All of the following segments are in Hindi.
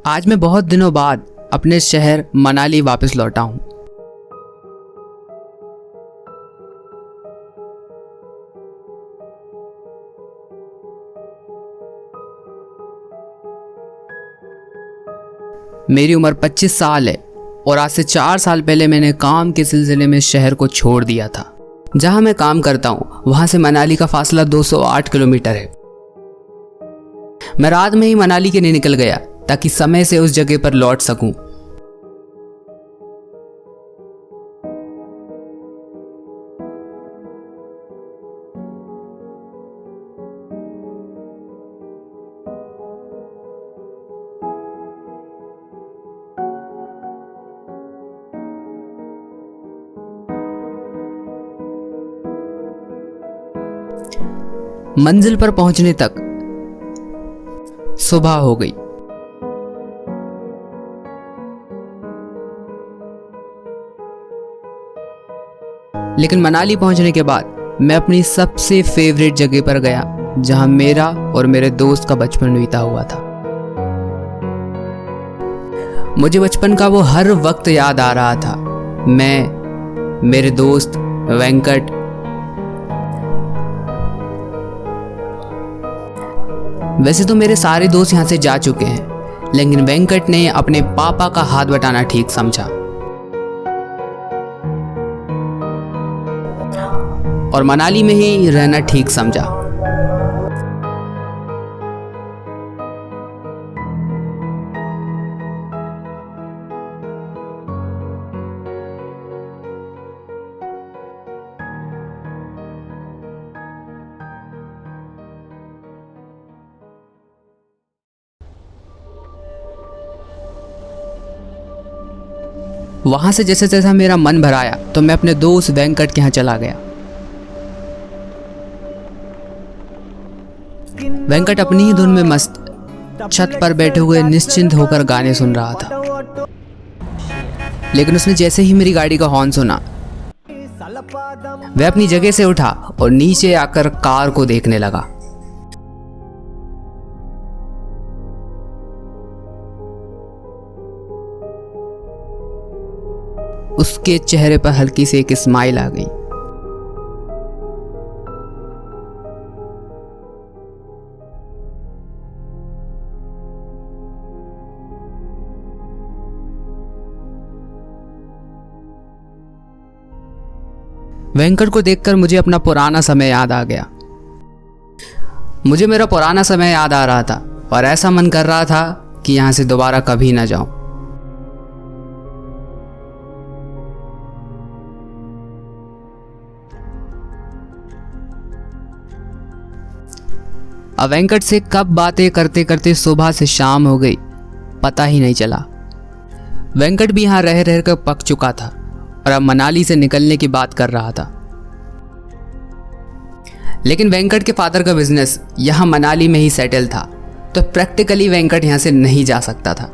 आज मैं बहुत दिनों बाद अपने शहर मनाली वापस लौटा हूँ। मेरी उम्र 25 साल है और आज से 4 साल पहले मैंने काम के सिलसिले में शहर को छोड़ दिया था। जहाँ मैं काम करता हूँ वहाँ से मनाली का फासला 208 किलोमीटर है। मैं रात में ही मनाली के लिए निकल गया ताकि समय से उस जगह पर लौट सकूं। मंजिल पर पहुंचने तक सुबह हो गई। लेकिन मनाली पहुंचने के बाद मैं अपनी सबसे फेवरेट जगह पर गया जहां मेरा और मेरे दोस्त का बचपन बीता हुआ था। मुझे बचपन का वो हर वक्त याद आ रहा था। मैं, मेरे दोस्त वेंकट, वैसे तो मेरे सारे दोस्त यहाँ से जा चुके हैं, लेकिन वेंकट ने अपने पापा का हाथ बटाना ठीक समझा और मनाली में ही रहना ठीक समझा। वहां से जैसे जैसा मेरा मन भर आया तो मैं अपने दोस्त वेंकट के यहाँ चला गया। वेंकट अपनी ही धुन में मस्त छत पर बैठे हुए निश्चिंत होकर गाने सुन रहा था। लेकिन उसने जैसे ही मेरी गाड़ी का हॉर्न सुना, वह अपनी जगह से उठा और नीचे आकर कार को देखने लगा। उसके चेहरे पर हल्की सी एक स्माइल आ गई। वेंकट को देखकर मुझे अपना पुराना समय याद आ गया। मुझे मेरा पुराना समय याद आ रहा था और ऐसा मन कर रहा था कि यहां से दोबारा कभी ना जाऊं। अब वेंकट से कब बातें करते करते सुबह से शाम हो गई, पता ही नहीं चला। वेंकट भी यहाँ रह रह कर पक चुका था और अब मनाली से निकलने की बात कर रहा था। लेकिन वेंकट के फादर का बिजनेस यहाँ मनाली में ही सेटल था, तो प्रैक्टिकली वेंकट यहाँ से नहीं जा सकता था।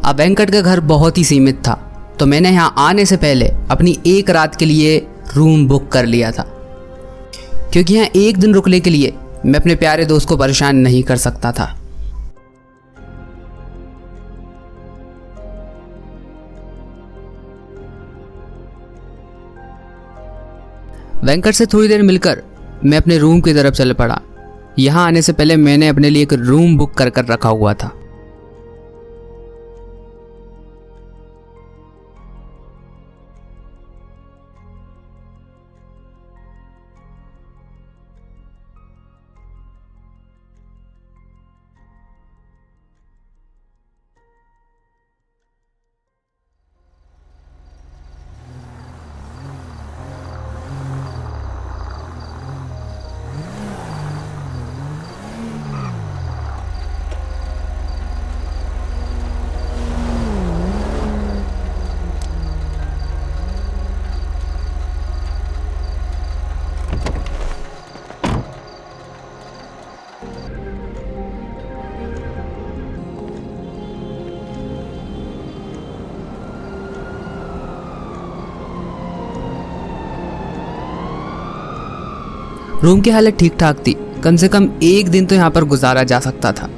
अब वेंकट का घर बहुत ही सीमित था, तो मैंने यहाँ आने से पहले अपनी एक रात के लिए रूम बुक कर लिया था, क्योंकि यहाँ एक दिन रुकने के लिए मैं अपने प्यारे दोस्त को परेशान नहीं कर सकता था। वेंकट से थोड़ी देर मिलकर मैं अपने रूम की तरफ चल पड़ा। यहाँ आने से पहले मैंने अपने लिए एक रूम बुक कर रखा हुआ था। रूम की हालत ठीक ठाक थी, कम से कम एक दिन तो यहाँ पर गुजारा जा सकता था।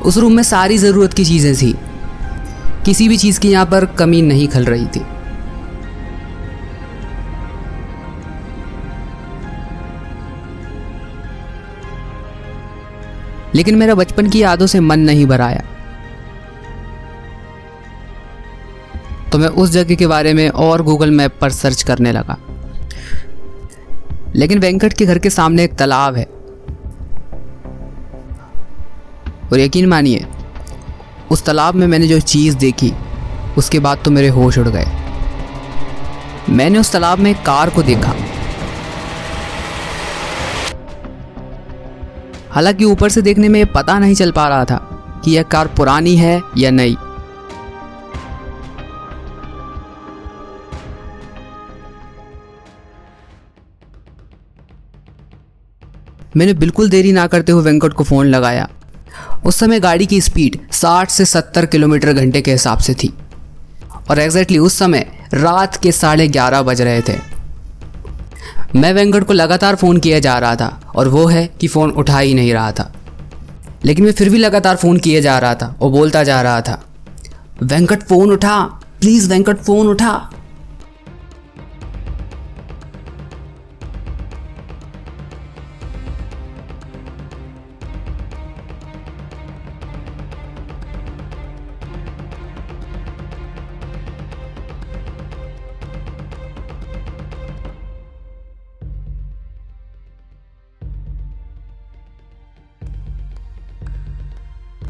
उस रूम में सारी ज़रूरत की चीज़ें थी, किसी भी चीज़ की यहाँ पर कमी नहीं खल रही थी। लेकिन मेरा बचपन की यादों से मन नहीं भराया, तो मैं उस जगह के बारे में और गूगल मैप पर सर्च करने लगा। लेकिन वेंकट के घर के सामने एक तालाब है, और यकीन मानिए उस तालाब में मैंने जो चीज़ देखी उसके बाद तो मेरे होश उड़ गए। मैंने उस तालाब में एक कार को देखा। हालांकि ऊपर से देखने में पता नहीं चल पा रहा था कि यह कार पुरानी है या नई। मैंने बिल्कुल देरी ना करते हुए वेंकट को फ़ोन लगाया। उस समय गाड़ी की स्पीड 60 से 70 किलोमीटर घंटे के हिसाब से थी, और एग्जैक्टली उस समय रात के 11:30 बज रहे थे। मैं वेंकट को लगातार फ़ोन किया जा रहा था, और वो है कि फ़ोन उठा ही नहीं रहा था। लेकिन मैं फिर भी लगातार फ़ोन किए जा रहा था और बोलता जा रहा था, वेंकट फ़ोन उठा, प्लीज़ वेंकट फ़ोन उठा।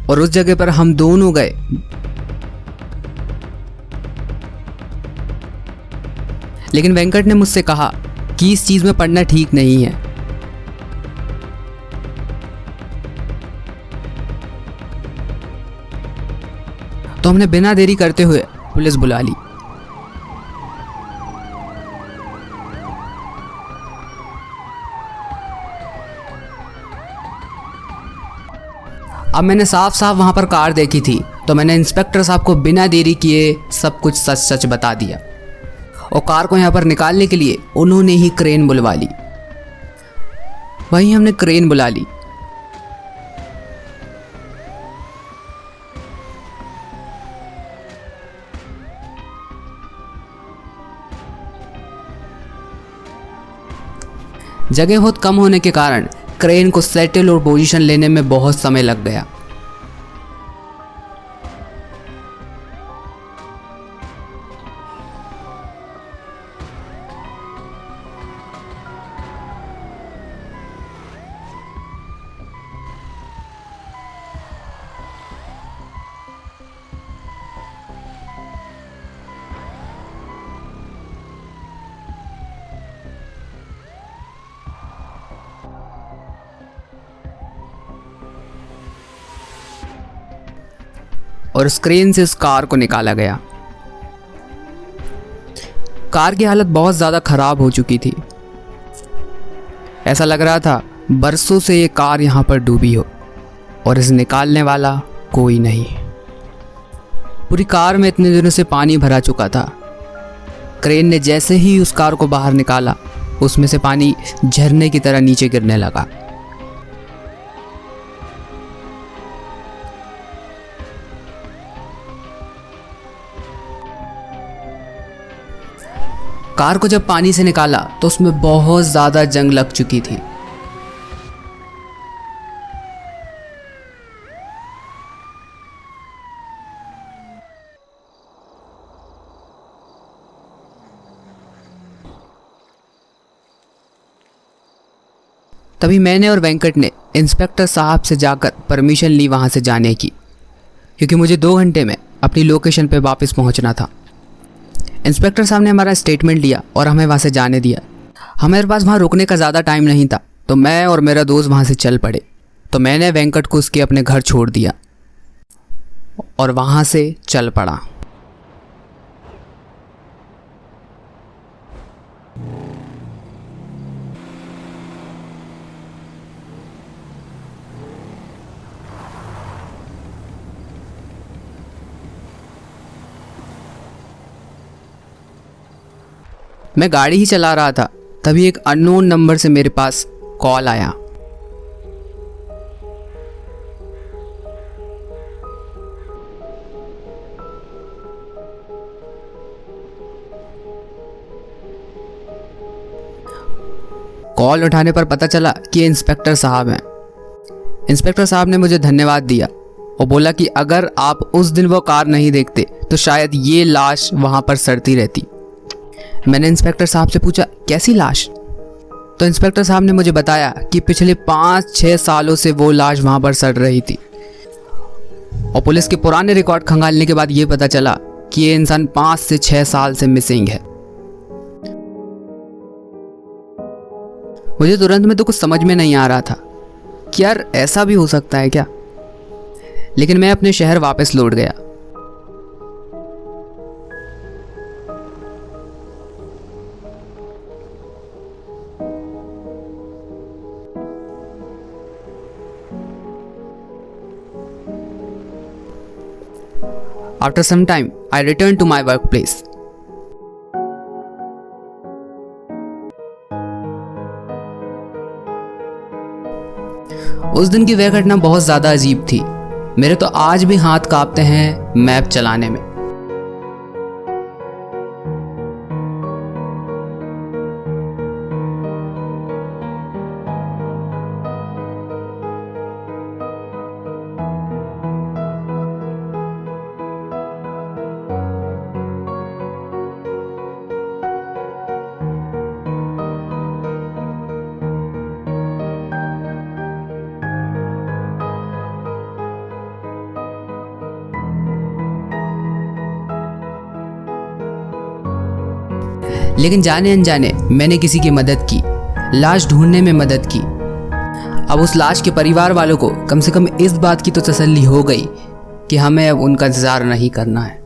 और उस जगह पर हम दोनों गए। लेकिन वेंकट ने मुझसे कहा कि इस चीज़ में पढ़ना ठीक नहीं है। तो हमने बिना देरी करते हुए पुलिस बुला ली। अब मैंने साफ साफ वहाँ पर कार देखी थी, तो मैंने इंस्पेक्टर साहब को बिना देरी किए सब कुछ सच सच बता दिया। और कार को यहाँ पर निकालने के लिए उन्होंने ही क्रेन बुलवा ली। वहीं हमने क्रेन बुला ली। जगह बहुत कम होने के कारण क्रेन को सेटल और पोजीशन लेने में बहुत समय लग गया। और स्क्रीन से उस कार को निकाला गया। कार की हालत बहुत ज़्यादा ख़राब हो चुकी थी। ऐसा लग रहा था बरसों से ये कार यहाँ पर डूबी हो और इसे निकालने वाला कोई नहीं। पूरी कार में इतने दिनों से पानी भरा चुका था। क्रेन ने जैसे ही उस कार को बाहर निकाला, उसमें से पानी झरने की तरह नीचे गिरने लगा। कार को जब पानी से निकाला तो उसमें बहुत ज़्यादा जंग लग चुकी थी। तभी मैंने और वेंकट ने इंस्पेक्टर साहब से जाकर परमिशन ली वहाँ से जाने की, क्योंकि मुझे 2 घंटे में अपनी लोकेशन पे वापस पहुँचना था। इंस्पेक्टर साहब ने हमारा स्टेटमेंट लिया और हमें वहाँ से जाने दिया। हमारे पास वहाँ रुकने का ज़्यादा टाइम नहीं था, तो मैं और मेरा दोस्त वहाँ से चल पड़े। तो मैंने वेंकट को उसके अपने घर छोड़ दिया और वहाँ से चल पड़ा। मैं गाड़ी ही चला रहा था, तभी एक अननोन नंबर से मेरे पास कॉल आया। कॉल उठाने पर पता चला कि ये इंस्पेक्टर साहब हैं। इंस्पेक्टर साहब ने मुझे धन्यवाद दिया और बोला कि अगर आप उस दिन वो कार नहीं देखते तो शायद ये लाश वहाँ पर सड़ती रहती। मैंने इंस्पेक्टर साहब से पूछा, कैसी लाश? तो इंस्पेक्टर साहब ने मुझे बताया कि पिछले 5-6 सालों से वो लाश वहाँ पर सड़ रही थी और पुलिस के पुराने रिकॉर्ड खंगालने के बाद ये पता चला कि ये इंसान 5 से 6 साल से मिसिंग है। मुझे तुरंत में तो कुछ समझ में नहीं आ रहा था कि यार ऐसा भी हो सकता है क्या, लेकिन मैं अपने शहर वापस लौट गया। After some time, I returned to my workplace. उस दिन की वह घटना बहुत ज़्यादा अजीब थी। मेरे तो आज भी हाथ कांपते हैं मैप चलाने में। लेकिन जाने अनजाने मैंने किसी की मदद की, लाश ढूंढने में मदद की। अब उस लाश के परिवार वालों को कम से कम इस बात की तो तसल्ली हो गई कि हमें अब उनका इंतज़ार नहीं करना है।